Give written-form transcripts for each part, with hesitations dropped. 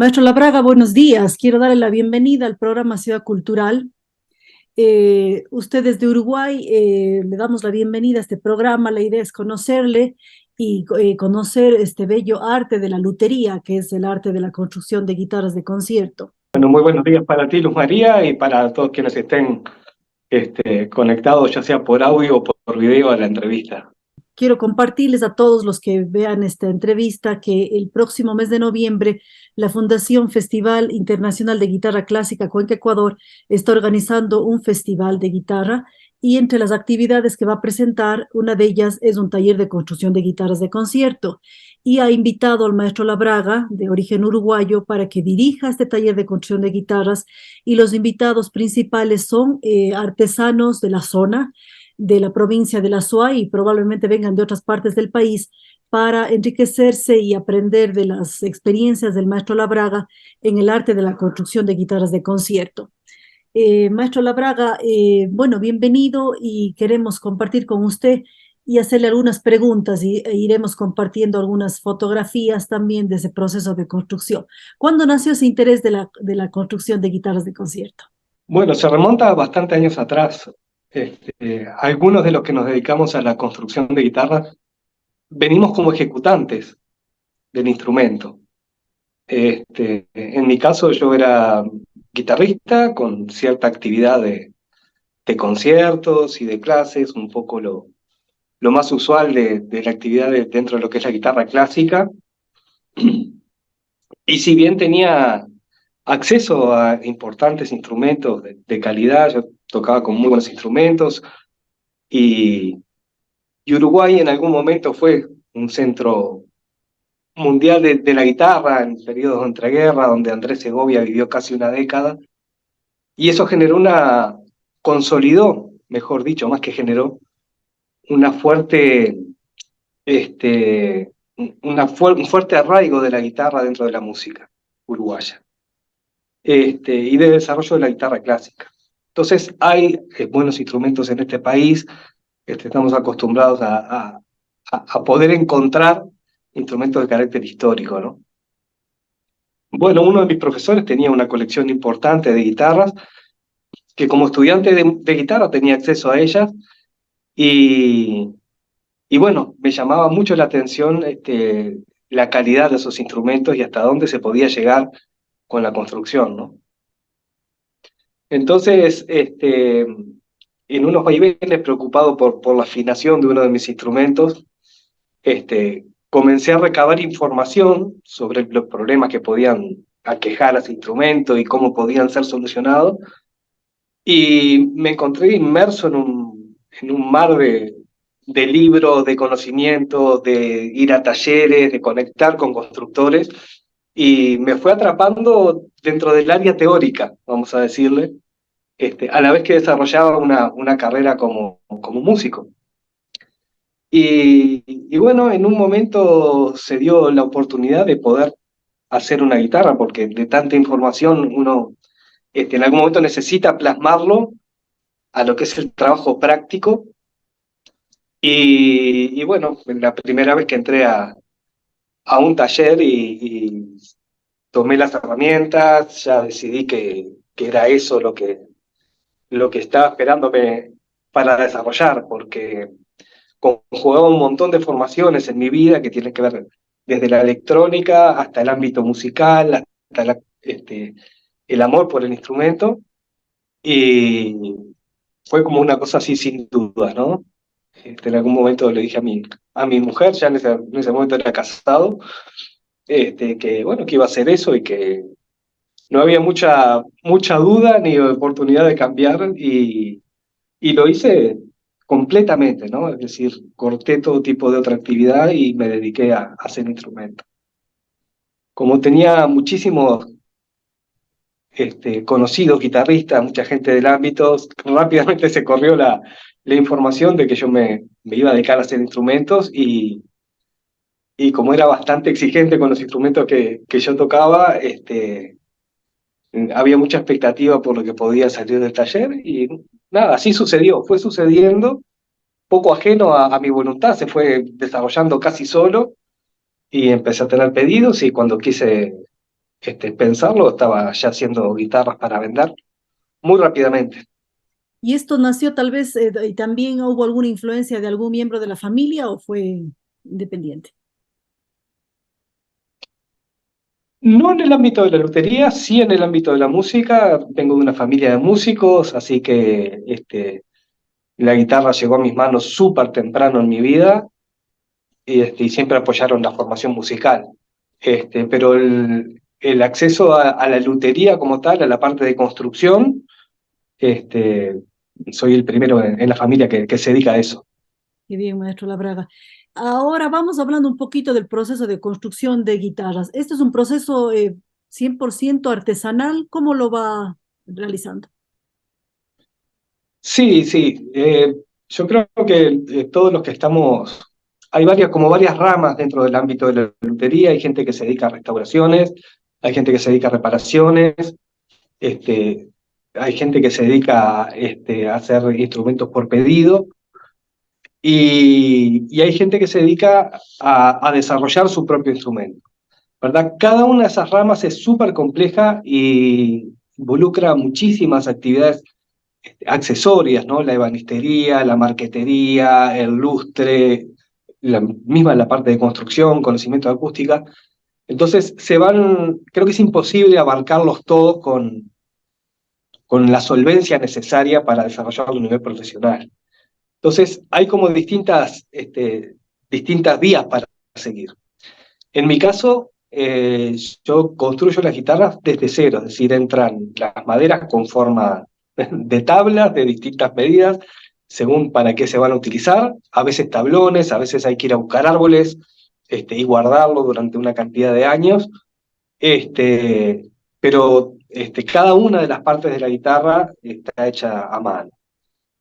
Maestro Labraga, buenos días. Quiero darle la bienvenida al programa Ciudad Cultural. Usted es de Uruguay, le damos la bienvenida a este programa. La idea es conocerle y conocer este bello arte de la lutería, que es el arte de la construcción de guitarras de concierto. Bueno, muy buenos días para ti, Luz María, y para todos quienes estén conectados, ya sea por audio o por video, a la entrevista. Quiero compartirles a todos los que vean esta entrevista que el próximo mes de noviembre la Fundación Festival Internacional de Guitarra Clásica Cuenca Ecuador está organizando un festival de guitarra, y entre las actividades que va a presentar, una de ellas es un taller de construcción de guitarras de concierto, y ha invitado al maestro Labraga, de origen uruguayo, para que dirija este taller de construcción de guitarras, y los invitados principales son artesanos de la zona, de la provincia de la SUA, y probablemente vengan de otras partes del país para enriquecerse y aprender de las experiencias del maestro Labraga en el arte de la construcción de guitarras de concierto. Maestro Labraga, bueno, bienvenido, y queremos compartir con usted y hacerle algunas preguntas, e iremos compartiendo algunas fotografías también de ese proceso de construcción. ¿Cuándo nació ese interés de la construcción de guitarras de concierto? Bueno, se remonta a bastantes años atrás. Algunos de los que nos dedicamos a la construcción de guitarras venimos como ejecutantes del instrumento. En mi caso, yo era guitarrista con cierta actividad de conciertos y de clases, un poco lo más usual de la actividad dentro de lo que es la guitarra clásica. Y si bien tenía acceso a importantes instrumentos de calidad, yo tocaba con muy buenos instrumentos, y, y Uruguay en algún momento fue un centro mundial de la guitarra en periodos de entreguerra, donde Andrés Segovia vivió casi una década, y eso consolidó, mejor dicho, más que generó, una fuerte, un fuerte arraigo de la guitarra dentro de la música uruguaya. Y de desarrollo de la guitarra clásica. Entonces hay buenos instrumentos en este país. Estamos acostumbrados a poder encontrar instrumentos de carácter histórico, ¿no? Bueno, uno de mis profesores tenía una colección importante de guitarras, que como estudiante de guitarra tenía acceso a ellas, y, y bueno, me llamaba mucho la atención la calidad de esos instrumentos y hasta dónde se podía llegar con la construcción, ¿no? Entonces, en unos vaivenes, preocupado por la afinación de uno de mis instrumentos, comencé a recabar información sobre los problemas que podían aquejar a ese instrumento y cómo podían ser solucionados, y me encontré inmerso en un mar de libros, de conocimientos, de ir a talleres, de conectar con constructores, y me fue atrapando dentro del área teórica, vamos a decirle, a la vez que desarrollaba una carrera como músico. Y bueno, en un momento se dio la oportunidad de poder hacer una guitarra, porque de tanta información uno en algún momento necesita plasmarlo a lo que es el trabajo práctico. Y bueno, la primera vez que entré a un taller y tomé las herramientas, ya decidí que era eso lo que estaba esperándome para desarrollar, porque conjugaba un montón de formaciones en mi vida que tienen que ver desde la electrónica hasta el ámbito musical, hasta el amor por el instrumento, y fue como una cosa así sin duda, ¿no? En algún momento le dije a mi mujer, ya en ese momento era casado, que bueno, que iba a hacer eso y que no había mucha duda ni oportunidad de cambiar, y lo hice completamente, ¿no? Es decir, corté todo tipo de otra actividad y me dediqué a hacer instrumentos. Como tenía muchísimos conocidos guitarristas, mucha gente del ámbito, rápidamente se corrió la información de que yo me iba a dedicar a hacer instrumentos, y como era bastante exigente con los instrumentos que yo tocaba, había mucha expectativa por lo que podía salir del taller, y nada, así sucedió, fue sucediendo poco ajeno a mi voluntad, se fue desarrollando casi solo, y empecé a tener pedidos, y cuando quise pensarlo, estaba ya haciendo guitarras para vender muy rápidamente. ¿Y esto nació tal vez, y también hubo alguna influencia de algún miembro de la familia o fue independiente? No en el ámbito de la lotería, sí en el ámbito de la música. Vengo de una familia de músicos, así que la guitarra llegó a mis manos súper temprano en mi vida y siempre apoyaron la formación musical. Pero el acceso a la lutería como tal, a la parte de construcción, este, soy el primero en la familia que se dedica a eso. Qué bien, maestro Labraga. Ahora vamos hablando un poquito del proceso de construcción de guitarras. ¿Este es un proceso 100% artesanal? ¿Cómo lo va realizando? Sí, sí. Yo creo que todos los que estamos, hay como varias ramas dentro del ámbito de la lutería. Hay gente que se dedica a restauraciones, hay gente que se dedica a reparaciones, este, hay gente que se dedica a hacer instrumentos por pedido y hay gente que se dedica a desarrollar su propio instrumento, ¿verdad? Cada una de esas ramas es súper compleja y involucra muchísimas actividades accesorias, ¿no? La ebanistería, la marquetería, el lustre, la parte de construcción, conocimiento de acústica. Entonces creo que es imposible abarcarlos todos con la solvencia necesaria para desarrollarlo a un nivel profesional. Entonces hay como distintas vías para seguir. En mi caso, yo construyo las guitarras desde cero, es decir, entran las maderas con forma de tablas de distintas medidas, según para qué se van a utilizar, a veces tablones, a veces hay que ir a buscar árboles y guardarlo durante una cantidad de años, pero cada una de las partes de la guitarra está hecha a mano,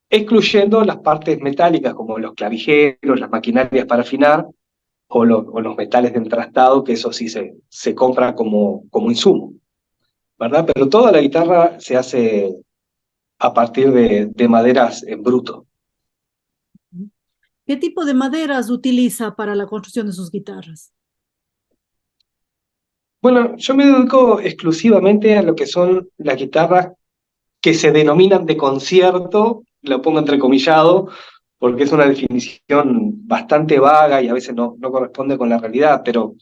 excluyendo las partes metálicas como los clavijeros, las maquinarias para afinar, o los metales de entrastado, que eso sí se compra como insumo, ¿verdad? Pero toda la guitarra se hace a partir de maderas en bruto. ¿Qué tipo de maderas utiliza para la construcción de sus guitarras? Bueno, yo me dedico exclusivamente a lo que son las guitarras que se denominan de concierto, lo pongo entrecomillado, porque es una definición bastante vaga y a veces no corresponde con la realidad, pero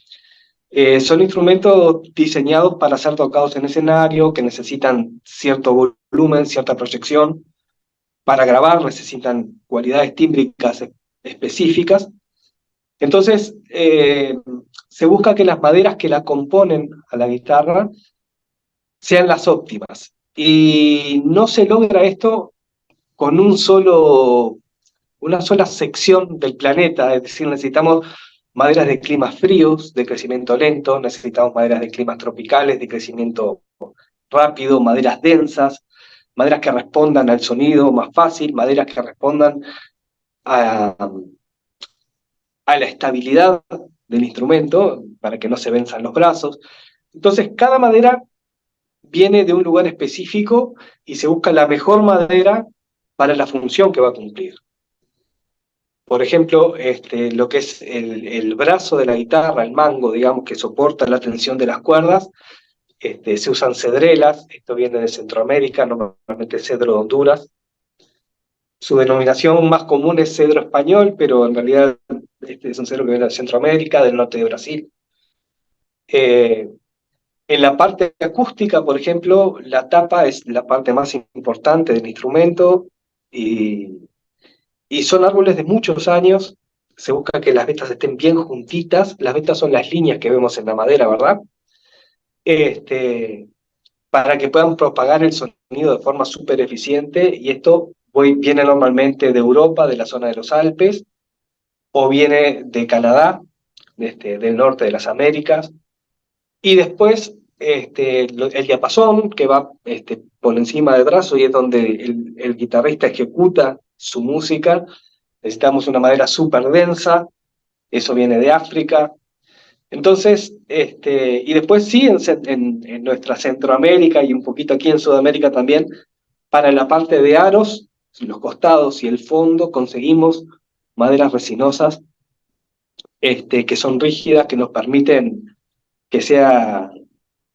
son instrumentos diseñados para ser tocados en escenario, que necesitan cierto volumen, cierta proyección. Para grabar necesitan cualidades tímbricas específicas. Entonces, se busca que las maderas que la componen a la guitarra sean las óptimas. Y no se logra esto con una sola sección del planeta, es decir, necesitamos maderas de climas fríos, de crecimiento lento, necesitamos maderas de climas tropicales, de crecimiento rápido, maderas densas, maderas que respondan al sonido más fácil, maderas que respondan a, a la estabilidad del instrumento para que no se venzan los brazos. Entonces, cada madera viene de un lugar específico y se busca la mejor madera para la función que va a cumplir. Por ejemplo, lo que es el brazo de la guitarra, el mango, digamos, que soporta la tensión de las cuerdas, se usan cedrelas, esto viene de Centroamérica, normalmente cedro de Honduras. Su denominación más común es cedro español, pero en realidad es un cedro que viene de Centroamérica, del norte de Brasil. Eh, en la parte acústica, por ejemplo, la tapa es la parte más importante del instrumento y son árboles de muchos años. Se busca que las vetas estén bien juntitas. Las vetas son las líneas que vemos en la madera, ¿verdad? Este, para que puedan propagar el sonido de forma súper eficiente. Y esto viene normalmente de Europa, de la zona de los Alpes, o viene de Canadá, del norte de las Américas. Y después el diapasón, que va por encima del brazo y es donde el guitarrista ejecuta su música. Necesitamos una madera súper densa, eso viene de África. Entonces, y después sí, en nuestra Centroamérica y un poquito aquí en Sudamérica también, para la parte de aros, los costados y el fondo, conseguimos maderas resinosas que son rígidas, que nos permiten que sea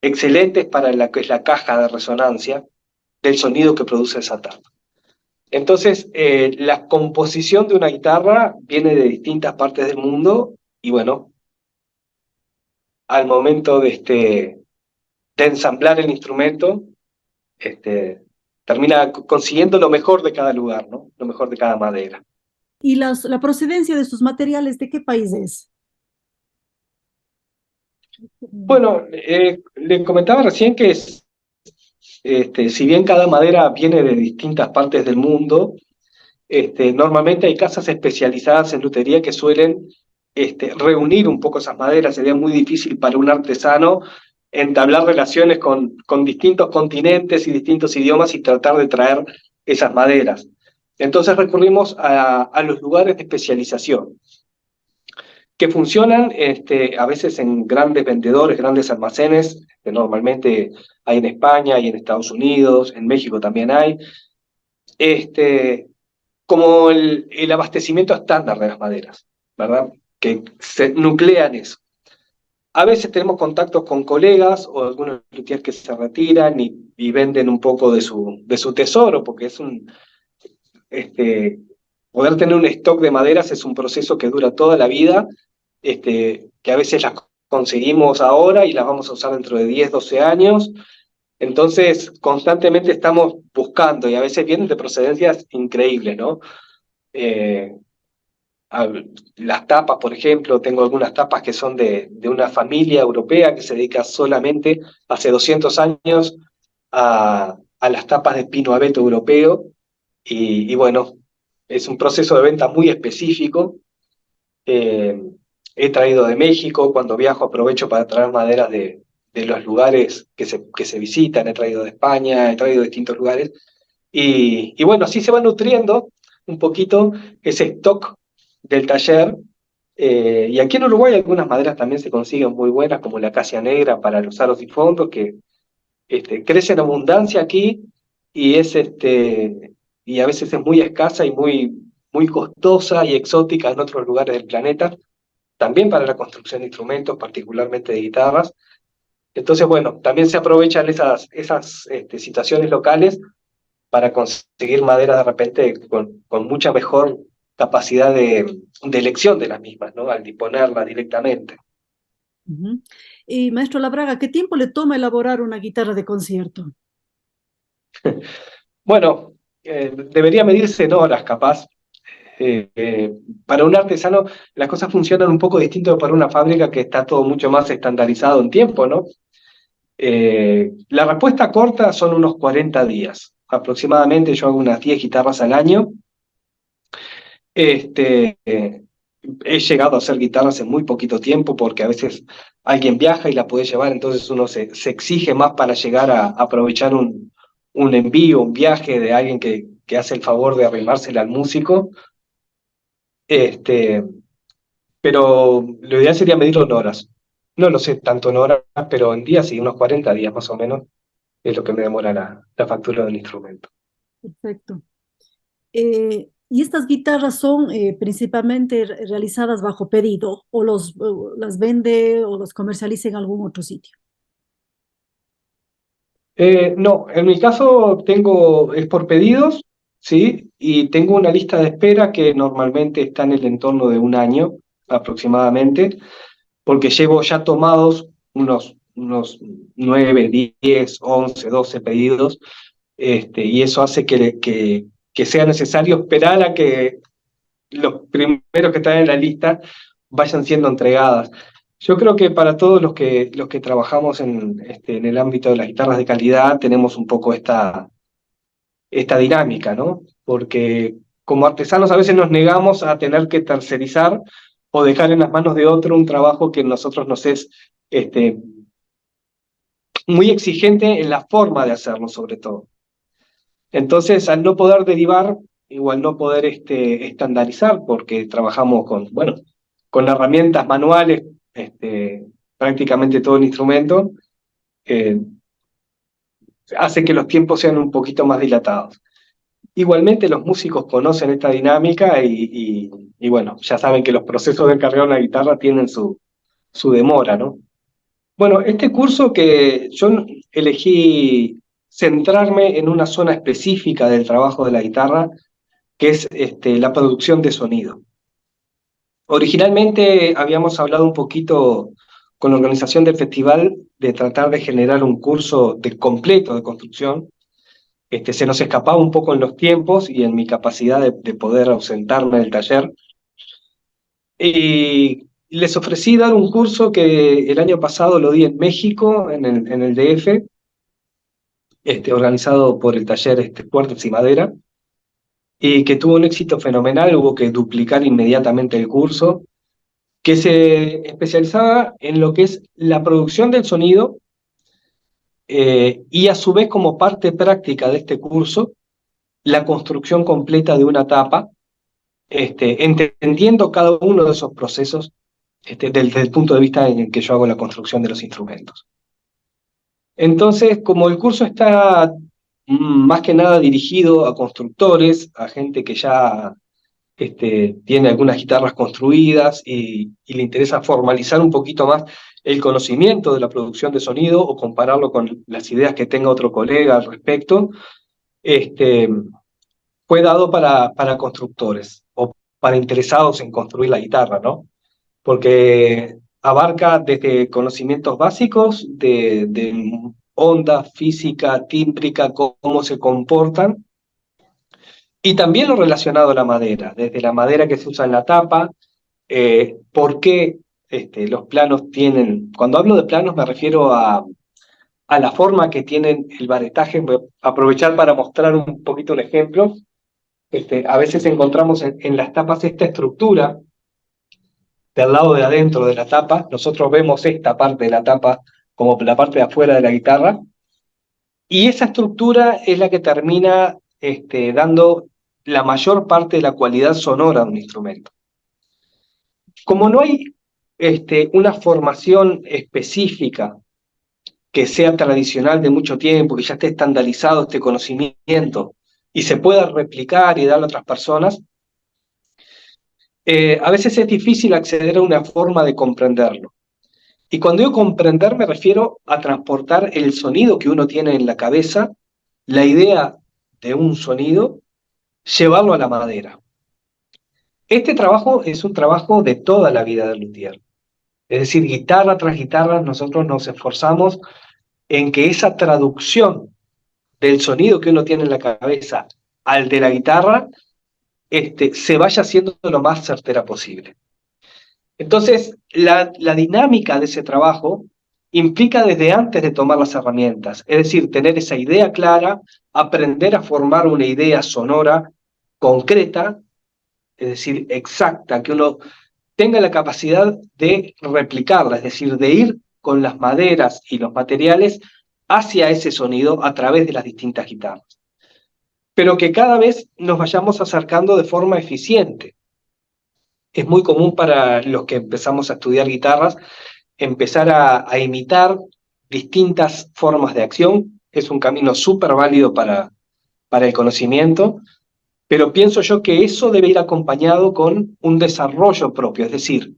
excelentes para la que es la caja de resonancia del sonido que produce esa tapa. Entonces, la composición de una guitarra viene de distintas partes del mundo y bueno, al momento de ensamblar el instrumento, este, termina consiguiendo lo mejor de cada lugar, ¿no? Lo mejor de cada madera. ¿Y la procedencia de sus materiales, de qué país es? Bueno, le comentaba recién que si bien cada madera viene de distintas partes del mundo, normalmente hay casas especializadas en lutería que suelen reunir un poco esas maderas. Sería muy difícil para un artesano entablar relaciones con distintos continentes y distintos idiomas y tratar de traer esas maderas. Entonces recurrimos a los lugares de especialización, que funcionan a veces en grandes vendedores, grandes almacenes, que normalmente hay en España y en Estados Unidos, en México también hay, como el abastecimiento estándar de las maderas, ¿verdad? Que se nuclean eso. A veces tenemos contactos con colegas o algunos luthiers que se retiran y venden un poco de su tesoro, porque es poder tener un stock de maderas es un proceso que dura toda la vida, que a veces las conseguimos ahora y las vamos a usar dentro de 10, 12 años. Entonces, constantemente estamos buscando y a veces vienen de procedencias increíbles, ¿no? Eh, las tapas, por ejemplo, tengo algunas tapas que son de una familia europea que se dedica solamente hace 200 años a las tapas de pino abeto europeo y bueno, es un proceso de venta muy específico. Eh, He traído de México, cuando viajo aprovecho para traer maderas de los lugares que se visitan, he traído de España, he traído de distintos lugares. Y bueno, así se va nutriendo un poquito ese stock del taller. Y aquí en Uruguay algunas maderas también se consiguen muy buenas, como la acacia negra para los aros y fondos, que crece en abundancia aquí y y a veces es muy escasa y muy costosa y exótica en otros lugares del planeta, también para la construcción de instrumentos, particularmente de guitarras. Entonces, bueno, también se aprovechan esas situaciones locales para conseguir madera de repente con mucha mejor capacidad de elección de las mismas, ¿no? Al disponerlas directamente. Ujú. Y maestro Labraga, ¿qué tiempo le toma elaborar una guitarra de concierto? Bueno, debería medirse en horas, capaz. Para un artesano las cosas funcionan un poco distinto de para una fábrica que está todo mucho más estandarizado en tiempo, ¿no? La respuesta corta son unos 40 días. Aproximadamente yo hago unas 10 guitarras al año. Este, eh, He llegado a hacer guitarras en muy poquito tiempo porque a veces alguien viaja y la puede llevar, entonces uno se exige más para llegar a aprovechar un envío, un viaje de alguien que hace el favor de arrimársela al músico. Este, pero lo ideal sería medirlo en horas. No lo sé tanto en horas, pero en días sí, unos 40 días más o menos es lo que me demora la factura del instrumento. Perfecto. ¿Y estas guitarras son principalmente realizadas bajo pedido o las vende o las comercializa en algún otro sitio? No, en mi caso es por pedidos, ¿sí? Y tengo una lista de espera que normalmente está en el entorno de un año aproximadamente, porque llevo ya tomados unos 9, 10, 11, 12 pedidos, y eso hace que sea necesario esperar a que los primeros que están en la lista vayan siendo entregadas. Yo creo que para todos los que trabajamos en el ámbito de las guitarras de calidad tenemos un poco esta dinámica, ¿no? Porque como artesanos a veces nos negamos a tener que tercerizar o dejar en las manos de otro un trabajo que a nosotros nos es este, muy exigente en la forma de hacerlo, sobre todo. Entonces, al no poder derivar, igual no poder estandarizar, porque trabajamos bueno, con herramientas manuales, prácticamente todo el instrumento, eh, hace que los tiempos sean un poquito más dilatados. Igualmente los músicos conocen esta dinámica y bueno, ya saben que los procesos de cargar una guitarra tienen su demora, ¿no? Bueno, este curso que yo elegí centrarme en una zona específica del trabajo de la guitarra, que es la producción de sonido. Originalmente habíamos hablado un poquito con la organización del festival de tratar de generar un curso de completo de construcción. Se nos escapaba un poco en los tiempos y en mi capacidad de poder ausentarme del taller. Y les ofrecí dar un curso que el año pasado lo di en México, en el DF, organizado por el taller Puertas y Madera, y que tuvo un éxito fenomenal. Hubo que duplicar inmediatamente el curso, que se especializaba en lo que es la producción del sonido, y a su vez, como parte práctica de este curso, la construcción completa de una tapa, entendiendo cada uno de esos procesos desde el punto de vista en el que yo hago la construcción de los instrumentos. Entonces, como el curso está más que nada dirigido a constructores, a gente que ya tiene algunas guitarras construidas y le interesa formalizar un poquito más el conocimiento de la producción de sonido o compararlo con las ideas que tenga otro colega al respecto, este, fue dado para constructores o para interesados en construir la guitarra, ¿no? Porque abarca desde conocimientos básicos de onda, física, tímbrica, cómo se comportan, y también lo relacionado a la madera, desde la madera que se usa en la tapa, por qué los planos tienen, cuando hablo de planos me refiero a la forma que tienen el varetaje. Voy a aprovechar para mostrar un poquito un ejemplo. A veces encontramos en las tapas esta estructura del lado de adentro de la tapa. Nosotros vemos esta parte de la tapa como la parte de afuera de la guitarra, y esa estructura es la que termina dando la mayor parte de la cualidad sonora de un instrumento. Como no hay una formación específica que sea tradicional de mucho tiempo, que ya esté estandarizado este conocimiento y se pueda replicar y darle a otras personas, a veces es difícil acceder a una forma de comprenderlo. Y cuando digo comprender me refiero a transportar el sonido que uno tiene en la cabeza, la idea de un sonido, llevarlo a la madera. Este trabajo es un trabajo de toda la vida del luthier. Es decir, guitarra tras guitarra, nosotros nos esforzamos en que esa traducción del sonido que uno tiene en la cabeza al de la guitarra, se vaya haciendo lo más certera posible. Entonces, la dinámica de ese trabajo implica desde antes de tomar las herramientas, es decir, tener esa idea clara, aprender a formar una idea sonora concreta, es decir, exacta, que uno tenga la capacidad de replicarla, es decir, de ir con las maderas y los materiales hacia ese sonido a través de las distintas guitarras. Pero que cada vez nos vayamos acercando de forma eficiente. Es muy común para los que empezamos a estudiar guitarras empezar a imitar distintas formas de acción. Es un camino súper válido para el conocimiento, pero pienso yo que eso debe ir acompañado con un desarrollo propio, es decir,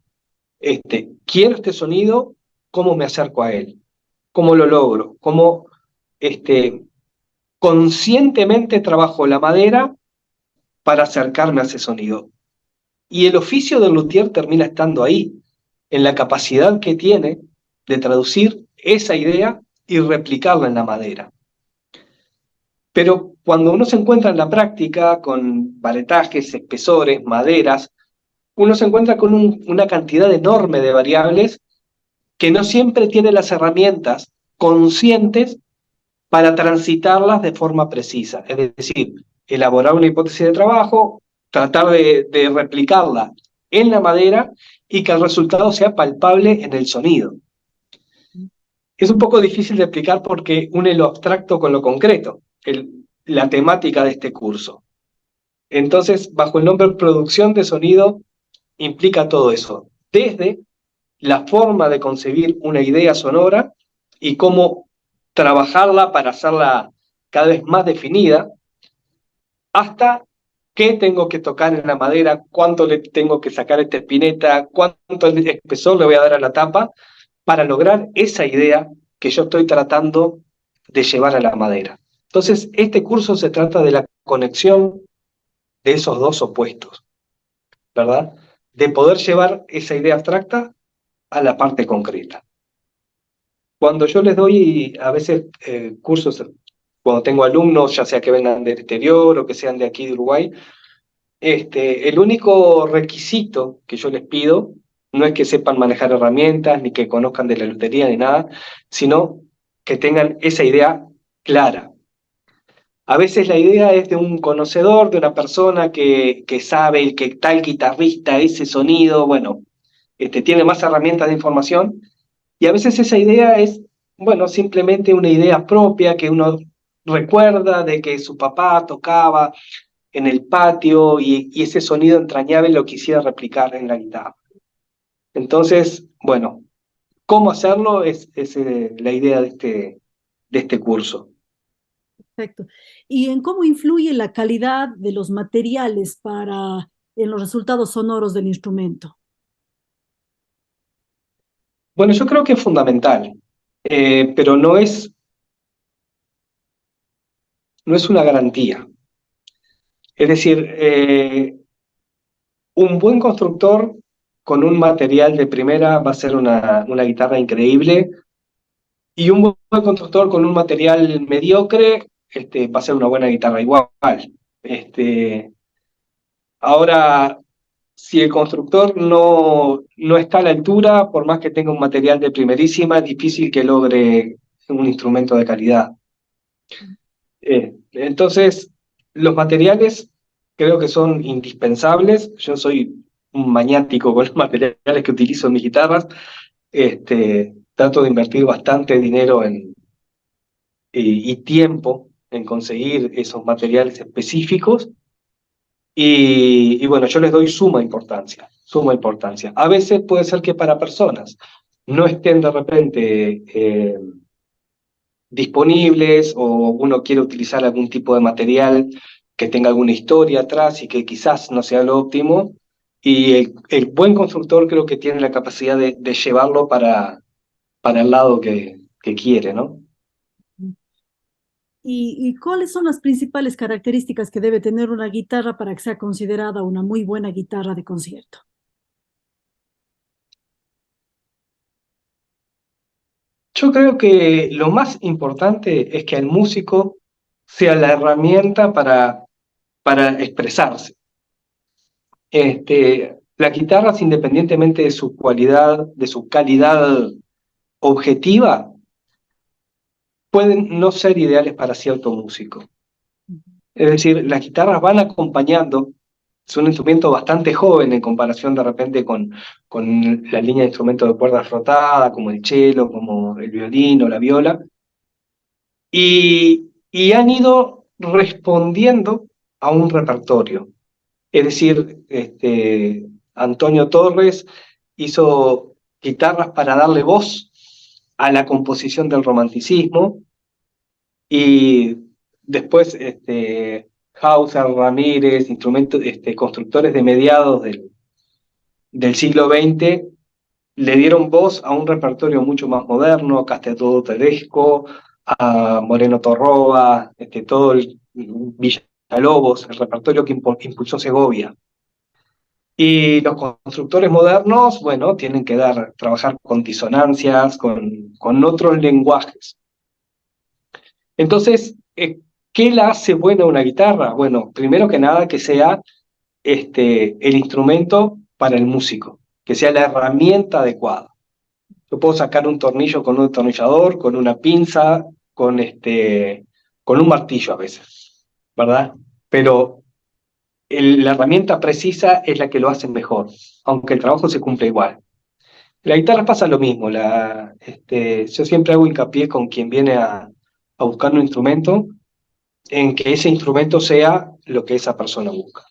quiero este sonido, ¿cómo me acerco a él? ¿Cómo lo logro? ¿Cómo conscientemente trabajo la madera para acercarme a ese sonido? Y el oficio del luthier termina estando ahí, en la capacidad que tiene de traducir esa idea y replicarla en la madera. Pero cuando uno se encuentra en la práctica con varetajes, espesores, maderas, uno se encuentra con una cantidad enorme de variables que no siempre tiene las herramientas conscientes para transitarlas de forma precisa. Es decir, elaborar una hipótesis de trabajo, tratar de replicarla en la madera y que el resultado sea palpable en el sonido. Es un poco difícil de explicar porque une lo abstracto con lo concreto, la temática de este curso. Entonces, bajo el nombre producción de sonido, implica todo eso, desde la forma de concebir una idea sonora y cómo trabajarla para hacerla cada vez más definida, hasta qué tengo que tocar en la madera, cuánto le tengo que sacar esta espineta, cuánto espesor le voy a dar a la tapa, para lograr esa idea que yo estoy tratando de llevar a la madera. Entonces, este curso se trata de la conexión de esos dos opuestos, ¿verdad? De poder llevar esa idea abstracta a la parte concreta. Cuando yo les doy a veces cursos, cuando tengo alumnos, ya sea que vengan del exterior o que sean de aquí de Uruguay, el único requisito que yo les pido no es que sepan manejar herramientas, ni que conozcan de la lotería, ni nada, sino que tengan esa idea clara. A veces la idea es de un conocedor, de una persona que sabe que tal guitarrista, ese sonido, bueno, tiene más herramientas de información, y a veces esa idea es, bueno, simplemente una idea propia que uno recuerda de que su papá tocaba en el patio y ese sonido entrañable lo quisiera replicar en la guitarra. Entonces, bueno, ¿cómo hacerlo? Es la idea de este curso. Perfecto. ¿Y en cómo influye la calidad de los materiales en los resultados sonoros del instrumento? Bueno, yo creo que es fundamental, pero no es una garantía. Es decir, un buen constructor con un material de primera va a ser una guitarra increíble, y un buen constructor con un material mediocre va a ser una buena guitarra igual. Este, Ahora, si el constructor no está a la altura, por más que tenga un material de primerísima, es difícil que logre un instrumento de calidad. Entonces, los materiales creo que son indispensables. Yo soy un maniático con los materiales que utilizo en mis guitarras. Trato de invertir bastante dinero y tiempo en conseguir esos materiales específicos. Y bueno, yo les doy suma importancia, suma importancia. A veces puede ser que para personas no estén de repente disponibles, o uno quiere utilizar algún tipo de material que tenga alguna historia atrás y que quizás no sea lo óptimo, y el buen constructor creo que tiene la capacidad de llevarlo para el lado que quiere, ¿no? ¿Y cuáles son las principales características que debe tener una guitarra para que sea considerada una muy buena guitarra de concierto? Yo creo que lo más importante es que el músico sea la herramienta para expresarse. Las guitarras, independientemente de su cualidad, de su calidad objetiva, pueden no ser ideales para cierto músico. Es decir, las guitarras van acompañando, es un instrumento bastante joven en comparación de repente con la línea de instrumentos de cuerdas rotadas, como el cello, como el violín o la viola, y han ido respondiendo a un repertorio. Es decir, Antonio Torres hizo guitarras para darle voz a la composición del romanticismo, y después Hauser, Ramírez, constructores de mediados del siglo XX, le dieron voz a un repertorio mucho más moderno, a Castelnuovo Tedesco, a Moreno Torroba, todo el Villalobos, el repertorio que impulsó Segovia. Y los constructores modernos, bueno, tienen que trabajar con disonancias, con otros lenguajes. Entonces, ¿qué la hace buena una guitarra? Bueno, primero que nada que sea el instrumento para el músico, que sea la herramienta adecuada. Yo puedo sacar un tornillo con un destornillador, con una pinza, con un martillo a veces, ¿verdad? Pero la herramienta precisa es la que lo hace mejor, aunque el trabajo se cumple igual. La guitarra pasa lo mismo. Yo siempre hago hincapié con quien viene a buscar un instrumento, en que ese instrumento sea lo que esa persona busca.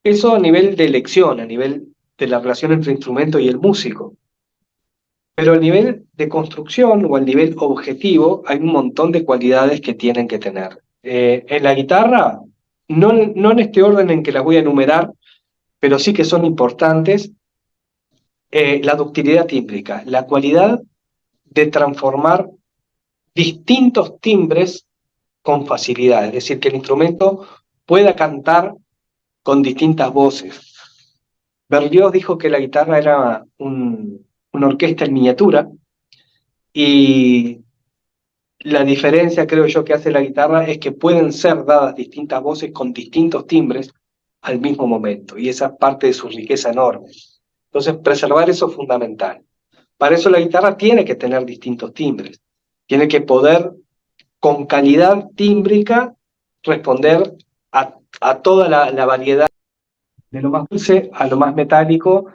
Eso a nivel de elección, a nivel de la relación entre el instrumento y el músico. Pero a nivel de construcción o al nivel objetivo hay un montón de cualidades que tienen que tener. En la guitarra, no en este orden en que las voy a enumerar, pero sí que son importantes. la ductilidad tímbrica, la cualidad de transformar distintos timbres con facilidad, es decir, que el instrumento pueda cantar con distintas voces. Berlioz dijo que la guitarra era una orquesta en miniatura, y la diferencia, creo yo, que hace la guitarra es que pueden ser dadas distintas voces con distintos timbres al mismo momento, y esa es parte de su riqueza enorme. Entonces, preservar eso es fundamental. Para eso la guitarra tiene que tener distintos timbres, tiene que poder, con calidad tímbrica, responder a toda la variedad, de lo más dulce a lo más metálico,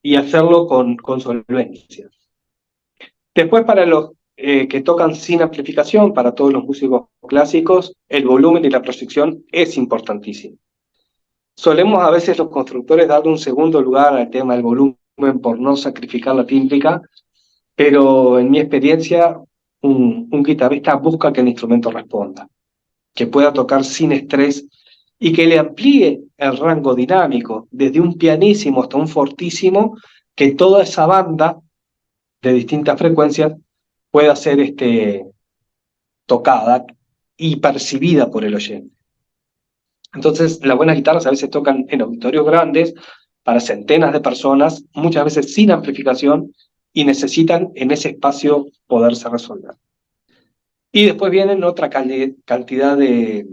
y hacerlo con solvencia. Después, para los que tocan sin amplificación, para todos los músicos clásicos, el volumen y la proyección es importantísimo. Solemos a veces los constructores darle un segundo lugar al tema del volumen por no sacrificar la tímbrica, pero en mi experiencia, un guitarrista busca que el instrumento responda, que pueda tocar sin estrés y que le amplíe el rango dinámico, desde un pianísimo hasta un fortísimo, que toda esa banda de distintas frecuencias pueda ser tocada y percibida por el oyente. Entonces, las buenas guitarras a veces tocan en auditorios grandes para centenas de personas, muchas veces sin amplificación, y necesitan en ese espacio poderse resolver. Y después vienen otra cantidad de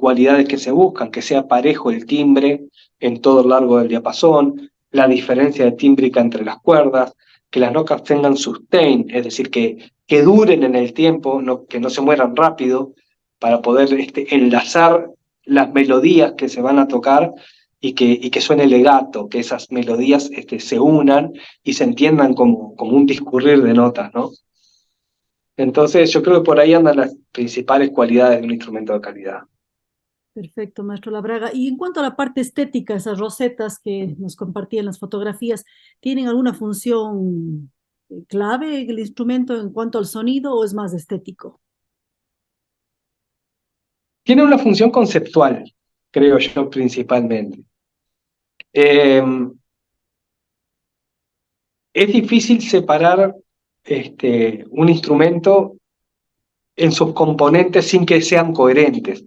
cualidades que se buscan, que sea parejo el timbre en todo el largo del diapasón, la diferencia de tímbrica entre las cuerdas, que las notas tengan sustain, es decir, que duren en el tiempo, que no se mueran rápido, para poder enlazar las melodías que se van a tocar y que suene legato, que esas melodías se unan y se entiendan como un discurrir de notas, ¿no? Entonces, yo creo que por ahí andan las principales cualidades de un instrumento de calidad. Perfecto, maestro Labraga. Y en cuanto a la parte estética, esas rosetas que nos compartían las fotografías, ¿tienen alguna función clave el instrumento en cuanto al sonido o es más estético? Tiene una función conceptual, creo yo, principalmente. Eh, es difícil separar un instrumento en sus componentes sin que sean coherentes.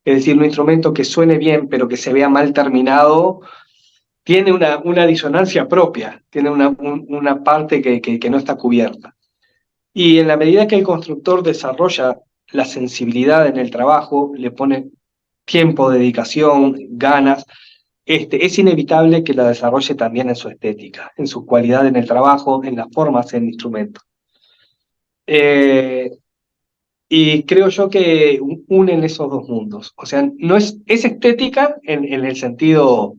Es decir, un instrumento que suene bien pero que se vea mal terminado tiene una disonancia propia, tiene una parte que no está cubierta. Y en la medida que el constructor desarrolla la sensibilidad en el trabajo, le pone tiempo, dedicación, ganas, es inevitable que la desarrolle también en su estética, en su cualidad en el trabajo, en las formas del instrumento. Y creo yo que unen esos dos mundos. O sea, no es estética en el sentido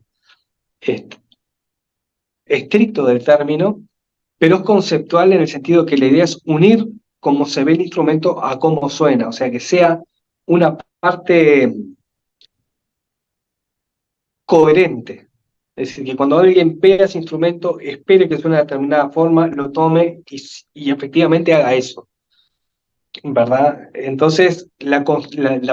estricto del término, pero es conceptual en el sentido que la idea es unir cómo se ve el instrumento a cómo suena, o sea, que sea una parte coherente. Es decir, que cuando alguien vea ese instrumento, espere que suene de determinada forma, lo tome y efectivamente haga eso, ¿verdad? Entonces, la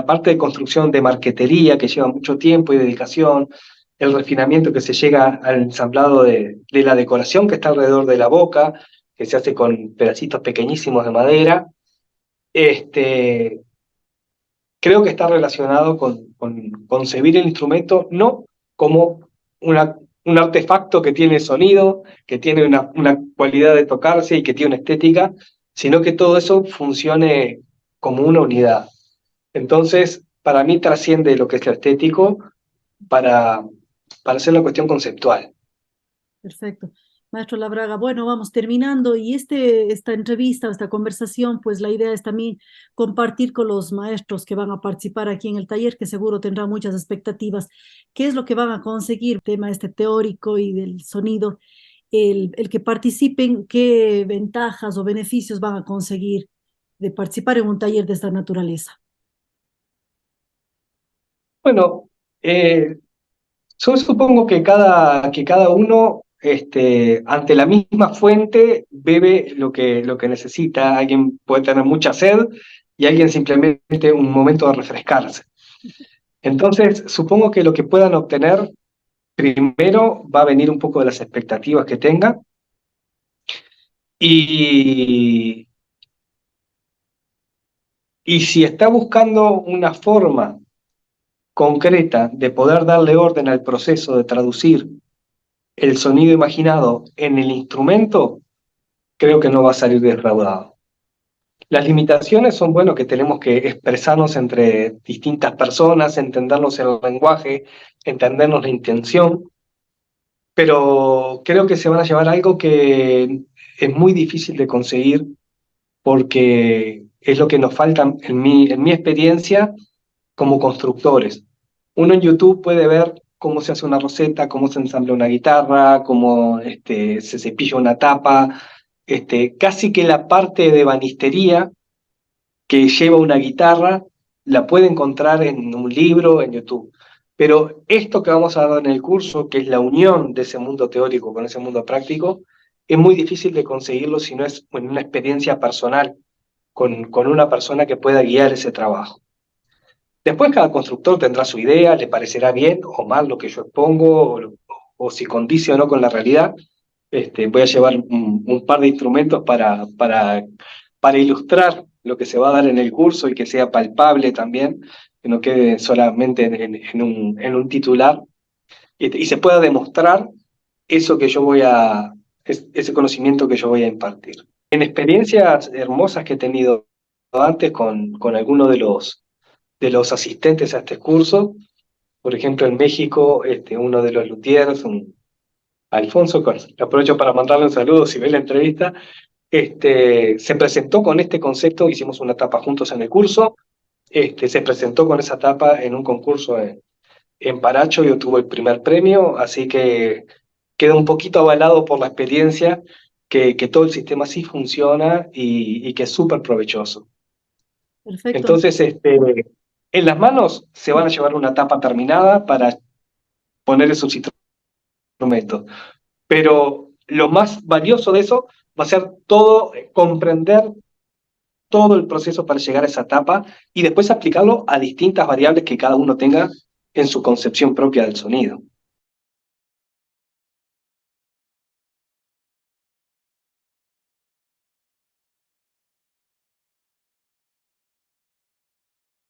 parte de construcción de marquetería, que lleva mucho tiempo y dedicación, el refinamiento que se llega al ensamblado de la decoración que está alrededor de la boca, que se hace con pedacitos pequeñísimos de madera, creo que está relacionado con concebir el instrumento no como un artefacto que tiene sonido, que tiene una cualidad de tocarse y que tiene una estética, sino que todo eso funcione como una unidad. Entonces, para mí trasciende lo que es lo estético para hacer una cuestión conceptual. Perfecto. Maestro Labraga, bueno, vamos terminando y esta entrevista, esta conversación, pues la idea es también compartir con los maestros que van a participar aquí en el taller, que seguro tendrán muchas expectativas. ¿Qué es lo que van a conseguir? Tema teórico y del sonido, el que participen, qué ventajas o beneficios van a conseguir de participar en un taller de esta naturaleza. Bueno, yo supongo que cada uno, ante la misma fuente, bebe lo que necesita. Alguien puede tener mucha sed y alguien simplemente un momento de refrescarse. Entonces, supongo que lo que puedan obtener primero va a venir un poco de las expectativas que tenga y, y si está buscando una forma concreta de poder darle orden al proceso de traducir el sonido imaginado en el instrumento, creo que no va a salir defraudado. Las limitaciones son, bueno, que tenemos que expresarnos entre distintas personas, entendernos el lenguaje, entendernos la intención, pero creo que se van a llevar algo que es muy difícil de conseguir porque es lo que nos falta en mi experiencia como constructores. Uno en YouTube puede ver cómo se hace una roseta, cómo se ensambla una guitarra, cómo se cepilla una tapa, casi que la parte de banistería que lleva una guitarra la puede encontrar en un libro, en YouTube. Pero esto que vamos a dar en el curso, que es la unión de ese mundo teórico con ese mundo práctico, es muy difícil de conseguirlo si no es en una experiencia personal, con una persona que pueda guiar ese trabajo. Después cada constructor tendrá su idea, le parecerá bien o mal lo que yo expongo, o si condice o no con la realidad. Voy a llevar un par de instrumentos para ilustrar lo que se va a dar en el curso y que sea palpable también, que no quede solamente en un titular, y se pueda demostrar eso que yo ese conocimiento que yo voy a impartir. En experiencias hermosas que he tenido antes con algunos de los asistentes a este curso. Por ejemplo, en México, uno de los luthiers, Alfonso, aprovecho para mandarle un saludo si ve la entrevista, se presentó con este concepto, hicimos una etapa juntos en el curso, se presentó con esa etapa en un concurso en Paracho y obtuvo el primer premio, así que queda un poquito avalado por la experiencia que todo el sistema sí funciona y que es súper provechoso. Perfecto. Entonces, en las manos se van a llevar una tapa terminada para poner esos instrumentos. Pero lo más valioso de eso va a ser todo, comprender todo el proceso para llegar a esa etapa y después aplicarlo a distintas variables que cada uno tenga en su concepción propia del sonido.